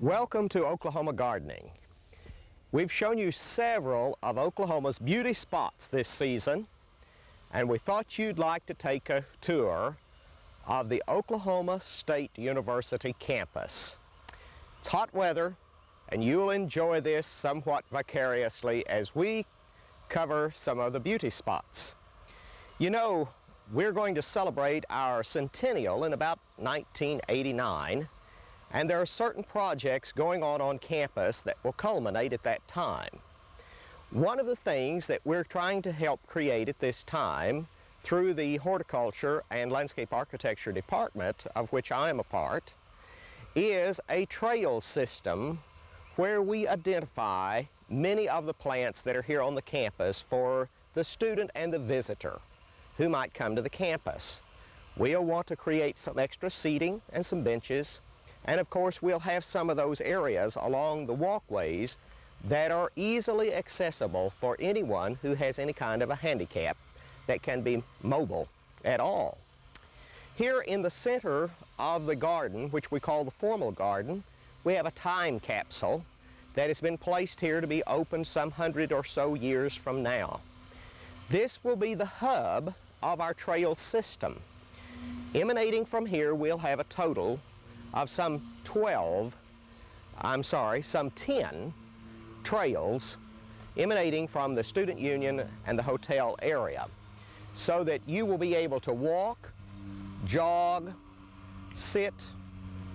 Welcome to Oklahoma Gardening. We've shown you several of Oklahoma's beauty spots this season, and we thought you'd like to take a tour of the Oklahoma State University campus. It's hot weather, and you'll enjoy this somewhat vicariously as we cover some of the beauty spots. You know, we're going to celebrate our centennial in about 1989, and there are certain projects going on campus that will culminate at that time. One of the things that we're trying to help create at this time through the horticulture and landscape architecture department, of which I am a part, is a trail system where we identify many of the plants that are here on the campus for the student and the visitor who might come to the campus. We'll want to create some extra seating and some benches, and of course we'll have some of those areas along the walkways that are easily accessible for anyone who has any kind of a handicap that can be mobile at all. Here in the center of the garden, which we call the formal garden, we have a time capsule that has been placed here to be open some 100 or so years from now. This will be the hub of our trail system. Emanating from here, we'll have a total of some 10 trails emanating from the student union and the hotel area, so that you will be able to walk, jog, sit,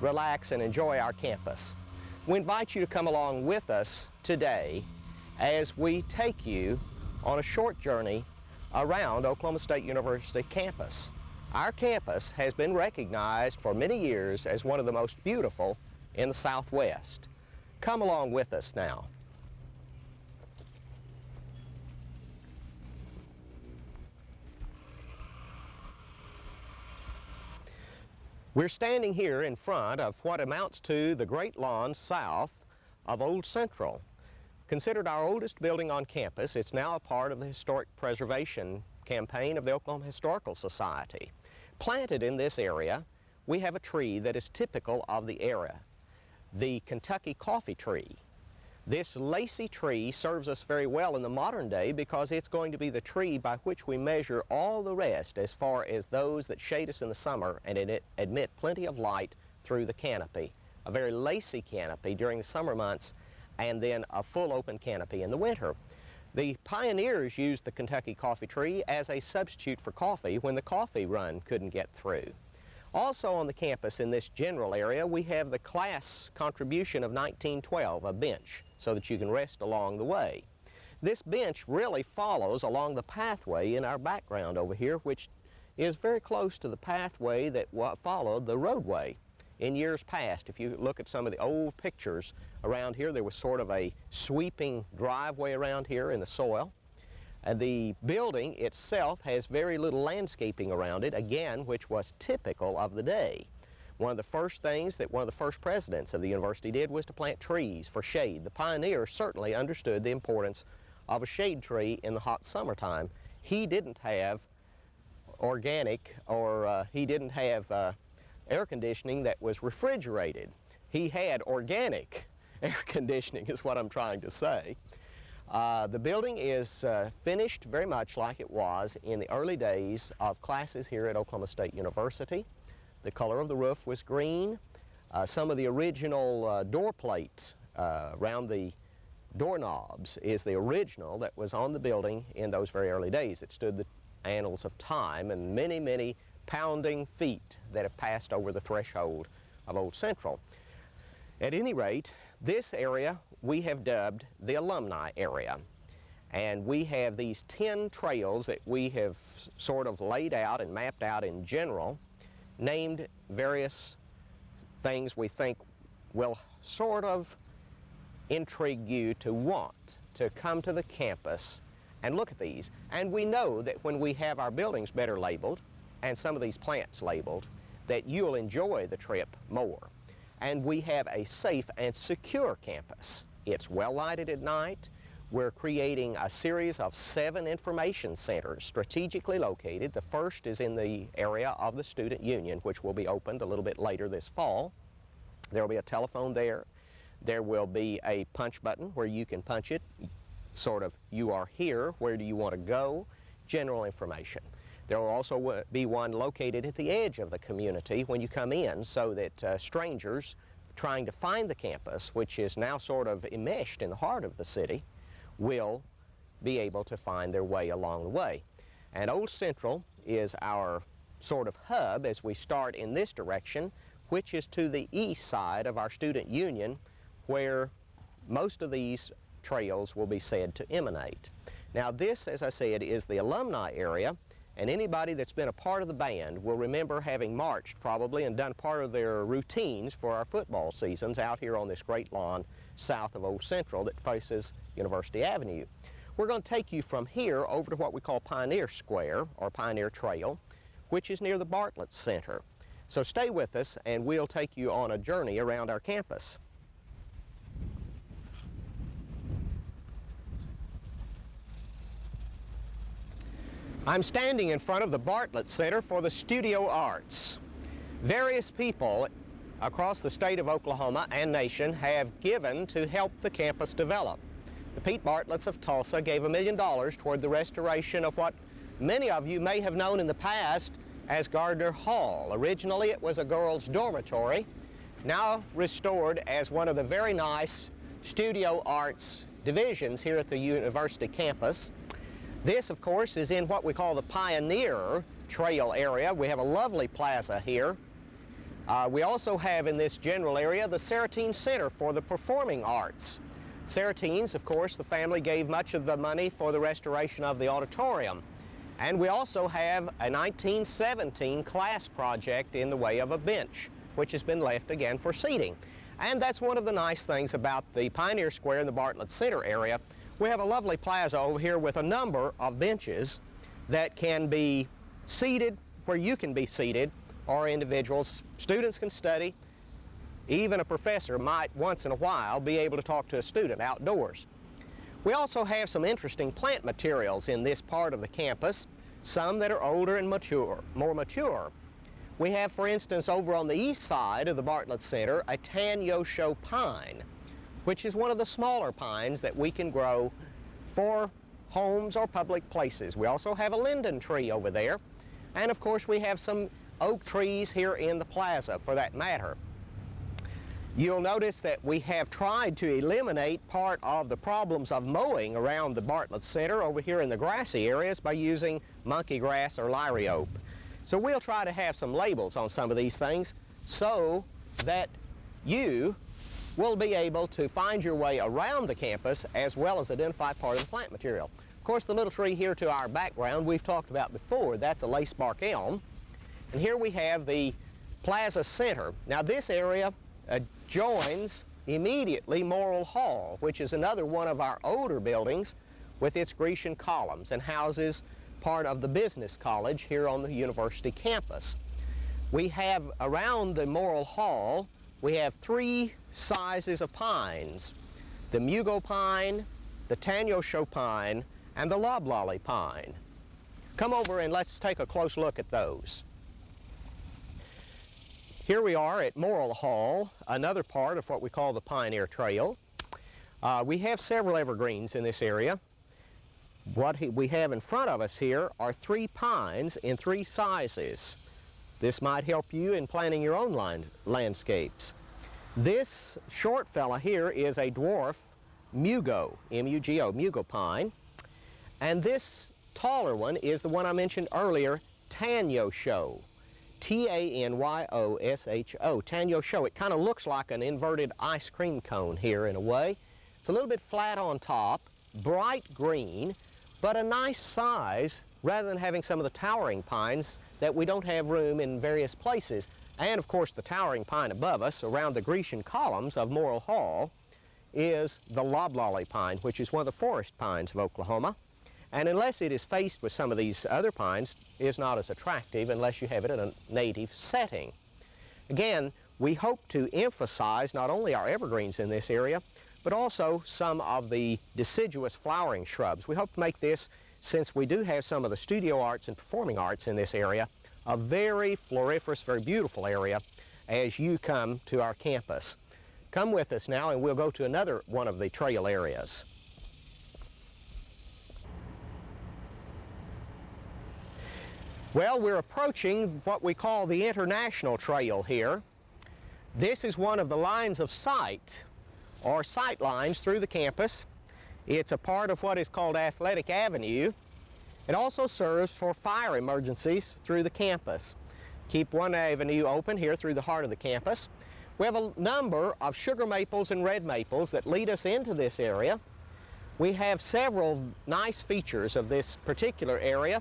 relax, and enjoy our campus. We invite you to come along with us today as we take you on a short journey around Oklahoma State University campus. Our campus has been recognized for many years as one of the most beautiful in the Southwest. Come along with us now. We're standing here in front of what amounts to the great lawn south of Old Central. Considered our oldest building on campus, it's now a part of the historic preservation campaign of the Oklahoma Historical Society. Planted in this area, we have a tree that is typical of the area, the Kentucky coffee tree. This lacy tree serves us very well in the modern day because it's going to be the tree by which we measure all the rest as far as those that shade us in the summer and admit plenty of light through the canopy. A very lacy canopy during the summer months, and then a full open canopy in the winter. The pioneers used the Kentucky coffee tree as a substitute for coffee when the coffee run couldn't get through. Also on the campus in this general area, we have the class contribution of 1912, a bench, so that you can rest along the way. This bench really follows along the pathway in our background over here, which is very close to the pathway that followed the roadway in years past. If you look at some of the old pictures around here, there was sort of a sweeping driveway around here in the soil. The building itself has very little landscaping around it, again, which was typical of the day. One of the first things that one of the first presidents of the university did was to plant trees for shade. The pioneers certainly understood the importance of a shade tree in the hot summertime. He didn't have organic or he didn't have air conditioning that was refrigerated. He had organic air conditioning is what I'm trying to say. The building is finished very much like it was in the early days of classes here at Oklahoma State University. The color of the roof was green. Some of the original door plate around the doorknobs is the original that was on the building in those very early days. It stood the annals of time and many, many pounding feet that have passed over the threshold of Old Central. At any rate, this area we have dubbed the alumni area, and we have these 10 trails that we have sort of laid out and mapped out in general, named various things we think will sort of intrigue you to want to come to the campus and look at these. And we know that when we have our buildings better labeled and some of these plants labeled, that you'll enjoy the trip more. And we have a safe and secure campus. It's well lighted at night. We're creating a series of 7 information centers strategically located. The first is in the area of the Student Union, which will be opened a little bit later this fall. There will be a telephone there. There will be a punch button where you can punch it, sort of, you are here, where do you want to go, general information. There will also be one located at the edge of the community when you come in, so that strangers trying to find the campus, which is now sort of enmeshed in the heart of the city, will be able to find their way along the way. And Old Central is our sort of hub as we start in this direction, which is to the east side of our student union, where most of these trails will be said to emanate. Now this, as I said, is the alumni area, and anybody that's been a part of the band will remember having marched probably and done part of their routines for our football seasons out here on this great lawn south of Old Central that faces University Avenue. We're going to take you from here over to what we call Pioneer Square, or Pioneer Trail, which is near the Bartlett Center. So stay with us and we'll take you on a journey around our campus. I'm standing in front of the Bartlett Center for the Studio Arts. Various people across the state of Oklahoma and nation have given to help the campus develop. The Pete Bartletts of Tulsa gave $1 million toward the restoration of what many of you may have known in the past as Gardner Hall. Originally it was a girls' dormitory, now restored as one of the very nice studio arts divisions here at the university campus. This, of course, is in what we call the Pioneer Trail area. We have a lovely plaza here. We also have in this general area the Saratine Center for the Performing Arts. Saratines, of course, the family gave much of the money for the restoration of the auditorium. And we also have a 1917 class project in the way of a bench, which has been left again for seating. And that's one of the nice things about the Pioneer Square in the Bartlett Center area. We have a lovely plaza over here with a number of benches that can be seated where you can be seated, or individuals, students can study. Even a professor might once in a while be able to talk to a student outdoors. We also have some interesting plant materials in this part of the campus, some that are older and more mature. We have, for instance, over on the east side of the Bartlett Center, a tan yosho pine, which is one of the smaller pines that we can grow for homes or public places. We also have a linden tree over there, and of course we have some oak trees here in the plaza for that matter. You'll notice that we have tried to eliminate part of the problems of mowing around the Bartlett Center over here in the grassy areas by using monkey grass or liriope. So we'll try to have some labels on some of these things so that you will be able to find your way around the campus as well as identify part of the plant material. Of course, the little tree here to our background we've talked about before. That's a lacebark elm. And here we have the Plaza Center. Now this area joins immediately Morrill Hall, which is another one of our older buildings with its Grecian columns and houses part of the business college here on the university campus. We have around the Morrill Hall, we have three sizes of pines: the Mugo pine, the tan yosho pine, and the loblolly pine. Come over and let's take a close look at those. Here we are at Morrill Hall, another part of what we call the Pioneer Trail. We have several evergreens in this area. What we have in front of us here are three pines in three sizes. This might help you in planning your own landscapes. This short fella here is a dwarf Mugo, M-U-G-O, Mugo pine. And this taller one is the one I mentioned earlier, tan yosho. T-A-N-Y-O-S-H-O, tan yosho. It kind of looks like an inverted ice cream cone here in a way. It's a little bit flat on top, bright green, but a nice size rather than having some of the towering pines that we don't have room in various places. And of course the towering pine above us around the Grecian columns of Morrill Hall is the loblolly pine, which is one of the forest pines of Oklahoma. And unless it is faced with some of these other pines, is not as attractive unless you have it in a native setting. Again, we hope to emphasize not only our evergreens in this area, but also some of the deciduous flowering shrubs. We hope to make this, since we do have some of the studio arts and performing arts in this area, a very floriferous, very beautiful area as you come to our campus. Come with us now and we'll go to another one of the trail areas. Well, we're approaching what we call the International Trail here. This is one of the lines of sight, or sight lines through the campus. It's a part of what is called Athletic Avenue. It also serves for fire emergencies through the campus. Keep one avenue open here through the heart of the campus. We have a number of sugar maples and red maples that lead us into this area. We have several nice features of this particular area,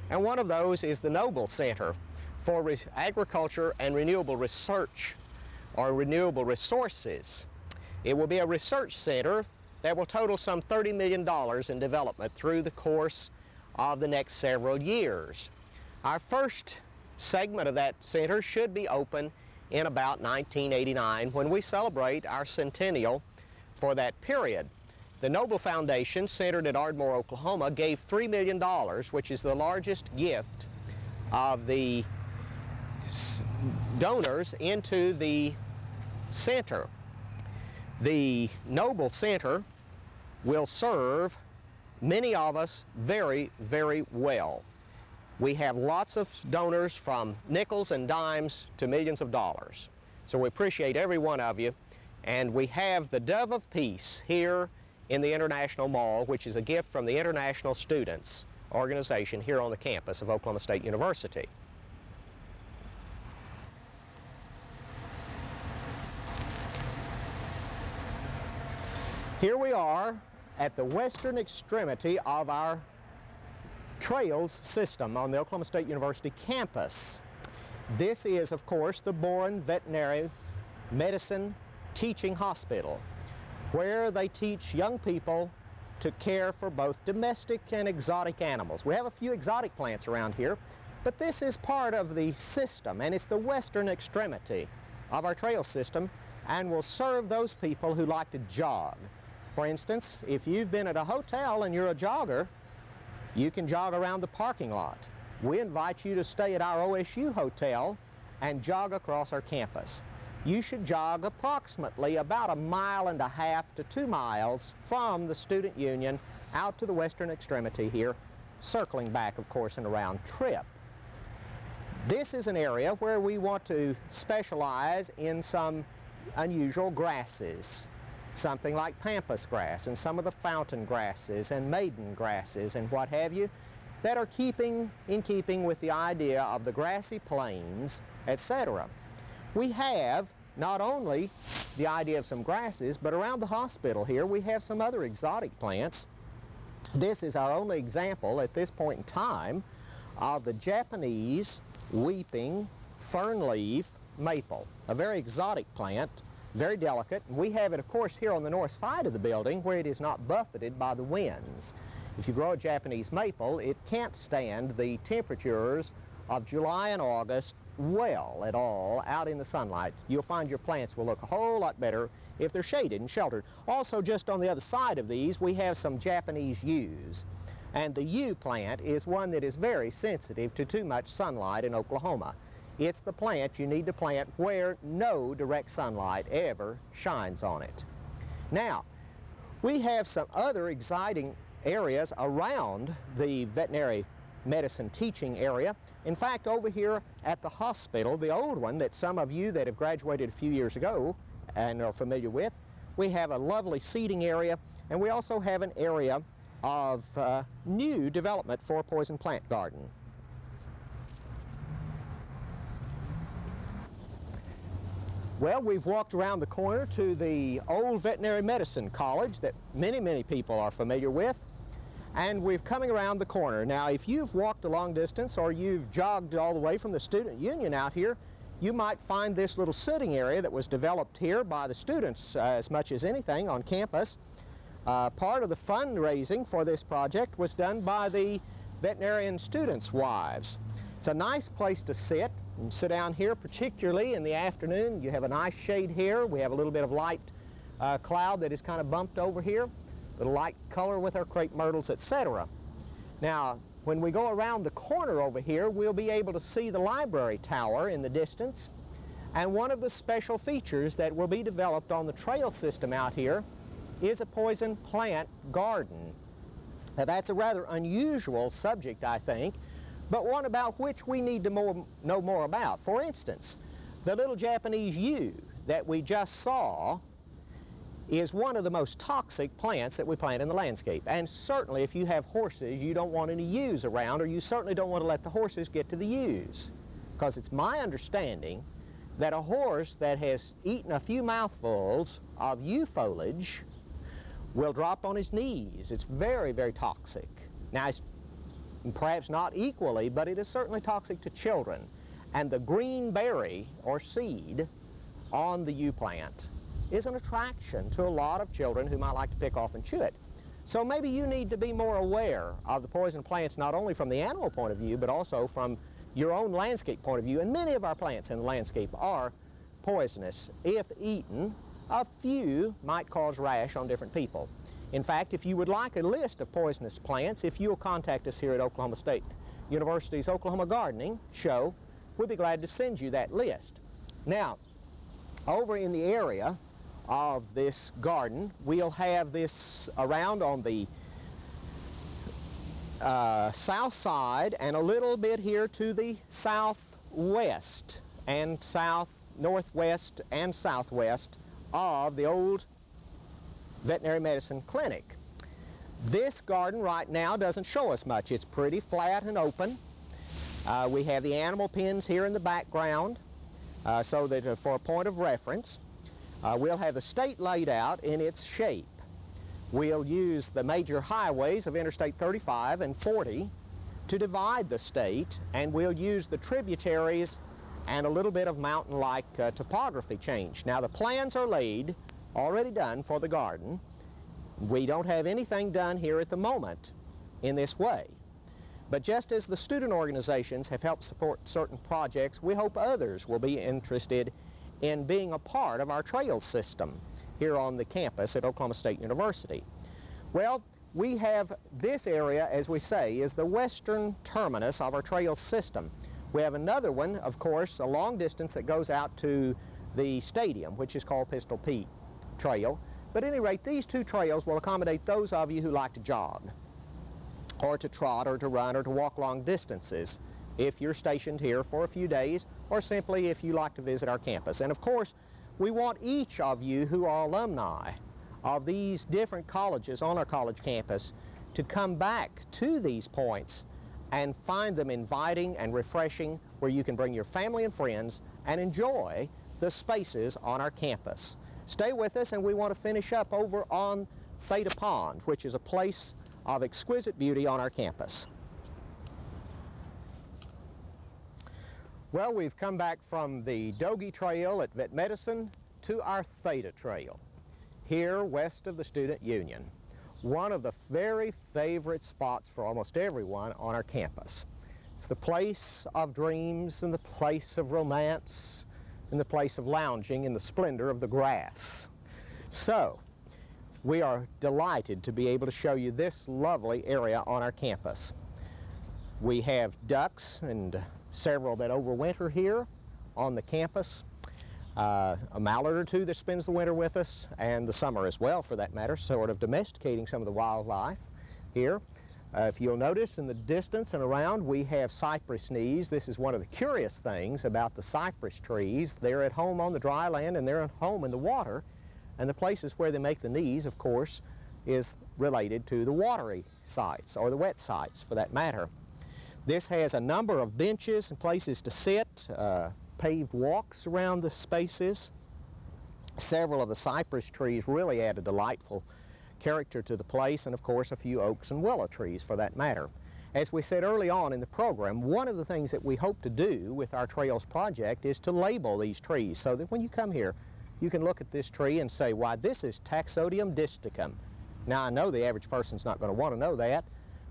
and one of those is the Noble Center for Agriculture and Renewable Research, or Renewable Resources. It will be a research center that will total some $30 million in development through the course of the next several years. Our first segment of that center should be open in about 1989, when we celebrate our centennial for that period. The Noble Foundation, centered at Ardmore, Oklahoma, gave $3 million, which is the largest gift of the donors into the center. The Noble Center will serve many of us very, very well. We have lots of donors, from nickels and dimes to millions of dollars. So we appreciate every one of you. And we have the Dove of Peace here in the International Mall, which is a gift from the International Students Organization here on the campus of Oklahoma State University. Here we are at the western extremity of our trails system on the Oklahoma State University campus. This is, of course, the Boren Veterinary Medicine Teaching Hospital, where they teach young people to care for both domestic and exotic animals. We have a few exotic plants around here, but this is part of the system, and it's the western extremity of our trail system, and will serve those people who like to jog. For instance, if you've been at a hotel and you're a jogger, you can jog around the parking lot. We invite you to stay at our OSU hotel and jog across our campus. You should jog approximately about 1.5 miles to 2 miles from the Student Union out to the western extremity here, circling back, of course, in a round trip. This is an area where we want to specialize in some unusual grasses, something like pampas grass and some of the fountain grasses and maiden grasses and what have you, that are in keeping with the idea of the grassy plains, etc. We have not only the idea of some grasses, but around the hospital here we have some other exotic plants. This is our only example at this point in time of the Japanese weeping fernleaf maple, a very exotic plant, very delicate. We have it, of course, here on the north side of the building where it is not buffeted by the winds. If you grow a Japanese maple, it can't stand the temperatures of July and August well at all out in the sunlight. You'll find your plants will look a whole lot better if they're shaded and sheltered. Also, just on the other side of these, we have some Japanese yews. And the yew plant is one that is very sensitive to too much sunlight in Oklahoma. It's the plant you need to plant where no direct sunlight ever shines on it. Now, we have some other exciting areas around the veterinary medicine teaching area. In fact, over here at the hospital, the old one that some of you that have graduated a few years ago and are familiar with, we have a lovely seating area, and we also have an area of new development for a poison plant garden. Well, we've walked around the corner to the old veterinary medicine college that many people are familiar with, and we're coming around the corner. Now, if you've walked a long distance or you've jogged all the way from the Student Union out here, you might find this little sitting area that was developed here by the students as much as anything on campus. Part of the fundraising for this project was done by the veterinarian students' wives. It's a nice place to sit. You can sit down here, particularly in the afternoon. You have a nice shade here. We have a little bit of light cloud that is kind of bumped over here, a little light color with our crepe myrtles, etc. Now, when we go around the corner over here, we'll be able to see the library tower in the distance. And one of the special features that will be developed on the trail system out here is a poison plant garden. Now that's a rather unusual subject, I think, but one about which we need to know more about. For instance, the little Japanese yew that we just saw is one of the most toxic plants that we plant in the landscape. And certainly if you have horses, you don't want any yews around, or you certainly don't want to let the horses get to the yews. Because it's my understanding that a horse that has eaten a few mouthfuls of yew foliage will drop on his knees. It's very, very toxic. Now, it's perhaps not equally, but it is certainly toxic to children. And the green berry or seed on the yew plant is an attraction to a lot of children who might like to pick off and chew it. So maybe you need to be more aware of the poison plants, not only from the animal point of view, but also from your own landscape point of view. And many of our plants in the landscape are poisonous. If eaten, a few might cause rash on different people. In fact, if you would like a list of poisonous plants, if you'll contact us here at Oklahoma State University's Oklahoma Gardening Show, we'll be glad to send you that list. Now, over in the area of this garden, we'll have this around on the south side and a little bit here to the southwest and northwest and southwest of the old veterinary medicine clinic. This garden right now doesn't show us much. It's pretty flat and open. We have the animal pens here in the background so that for a point of reference. We'll have the state laid out in its shape. We'll use the major highways of Interstate 35 and 40 to divide the state, and we'll use the tributaries and a little bit of mountain-like topography change. Now the plans are already done for the garden. We don't have anything done here at the moment in this way. But just as the student organizations have helped support certain projects, we hope others will be interested in being a part of our trail system here on the campus at Oklahoma State University. Well, we have this area, as we say, is the western terminus of our trail system. We have another one, of course, a long distance that goes out to the stadium, which is called Pistol Pete Trail. But at any rate, these two trails will accommodate those of you who like to jog, or to trot, or to run, or to walk long distances if you're stationed here for a few days, or simply if you like to visit our campus. And of course, we want each of you who are alumni of these different colleges on our college campus to come back to these points and find them inviting and refreshing, where you can bring your family and friends and enjoy the spaces on our campus. Stay with us, and we want to finish up over on Theta Pond, which is a place of exquisite beauty on our campus. Well, we've come back from the Dogie Trail at Vet Medicine to our Theta Trail, here west of the Student Union. One of the very favorite spots for almost everyone on our campus. It's the place of dreams and the place of romance and the place of lounging in the splendor of the grass. So, we are delighted to be able to show you this lovely area on our campus. We have ducks and several that overwinter here on the campus, a mallard or two that spends the winter with us, and the summer as well for that matter, sort of domesticating some of the wildlife here. If you'll notice in the distance and around, we have cypress knees. This is one of the curious things about the cypress trees. They're at home on the dry land and they're at home in the water, and the places where they make the knees, of course, is related to the watery sites, or the wet sites for that matter. This has a number of benches and places to sit, paved walks around the spaces. Several of the cypress trees really add a delightful character to the place, and of course a few oaks and willow trees for that matter. As we said early on in the program, one of the things that we hope to do with our Trails project is to label these trees so that when you come here, you can look at this tree and say, why, this is Taxodium disticum. Now, I know the average person's not going to want to know that,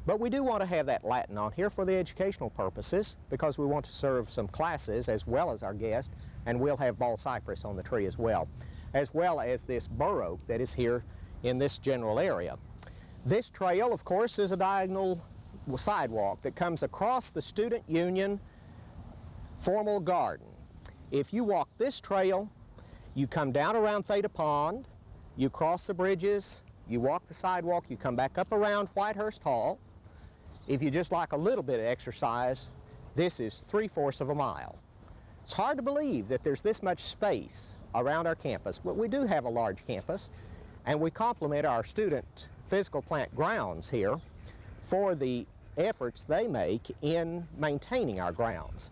but we do want to have that Latin on here for the educational purposes, because we want to serve some classes as well as our guest, and we'll have ball cypress on the tree as well as this bur oak that is here in this general area. This trail, of course, is a diagonal sidewalk that comes across the Student Union formal garden. If you walk this trail, you come down around Theta Pond, you cross the bridges, you walk the sidewalk, you come back up around Whitehurst Hall. If you just like a little bit of exercise, this is 3/4 of a mile. It's hard to believe that there's this much space around our campus, but we do have a large campus, and we compliment our student physical plant grounds here for the efforts they make in maintaining our grounds.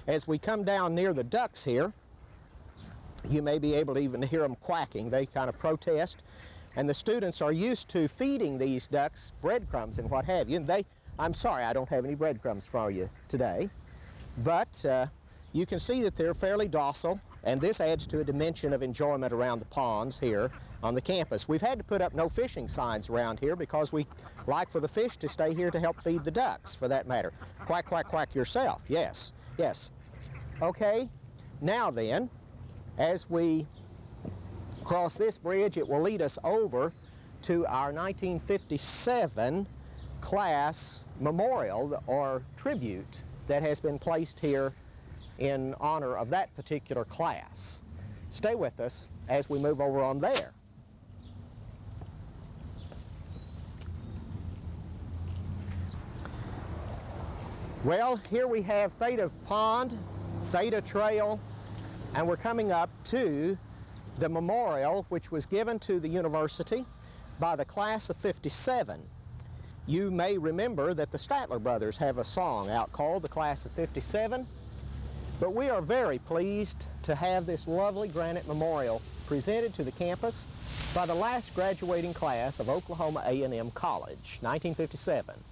As we come down near the ducks here, you may be able to even hear them quacking. They kind of protest, and the students are used to feeding these ducks breadcrumbs and what have you. And I'm sorry I don't have any breadcrumbs for you today, but you can see that they're fairly docile, and this adds to a dimension of enjoyment around the ponds here on the campus. We've had to put up no fishing signs around here because we like for the fish to stay here to help feed the ducks, for that matter. Quack, quack, quack yourself. Yes, yes. Okay, now then, as we cross this bridge, it will lead us over to our 1957 class memorial or tribute that has been placed here in honor of that particular class. Stay with us as we move over on there. Well, here we have Theta Pond, Theta Trail, and we're coming up to the memorial which was given to the university by the class of '57. You may remember that the Statler brothers have a song out called The Class of '57, but we are very pleased to have this lovely granite memorial presented to the campus by the last graduating class of Oklahoma A&M College, 1957.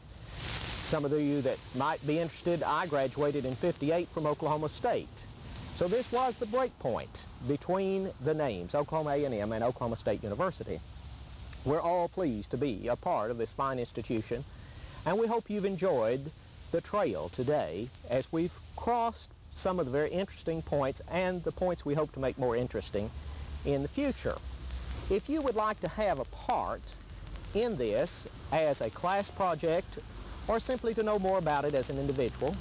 Some of you that might be interested, I graduated in '58 from Oklahoma State. So this was the break point between the names, Oklahoma A&M and Oklahoma State University. We're all pleased to be a part of this fine institution, and we hope you've enjoyed the trail today as we've crossed some of the very interesting points and the points we hope to make more interesting in the future. If you would like to have a part in this as a class project or simply to know more about it as an individual,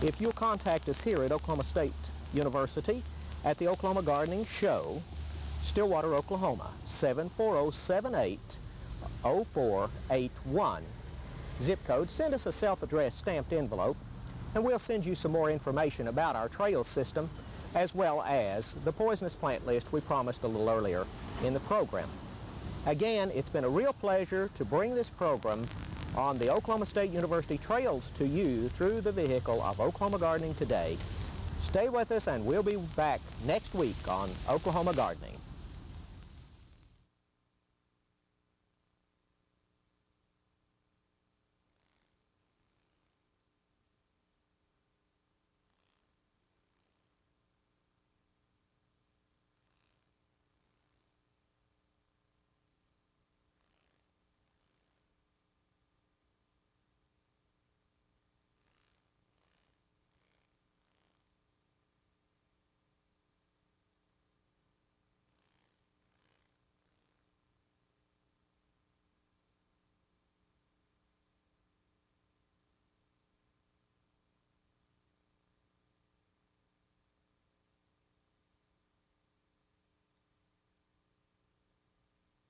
if you'll contact us here at Oklahoma State University at the Oklahoma Gardening Show, Stillwater, Oklahoma, 74078-0481. Zip code, send us a self-addressed stamped envelope, and we'll send you some more information about our trail system as well as the poisonous plant list we promised a little earlier in the program. Again, it's been a real pleasure to bring this program on the Oklahoma State University trails to you through the vehicle of Oklahoma Gardening Today. Stay with us, and we'll be back next week on Oklahoma Gardening.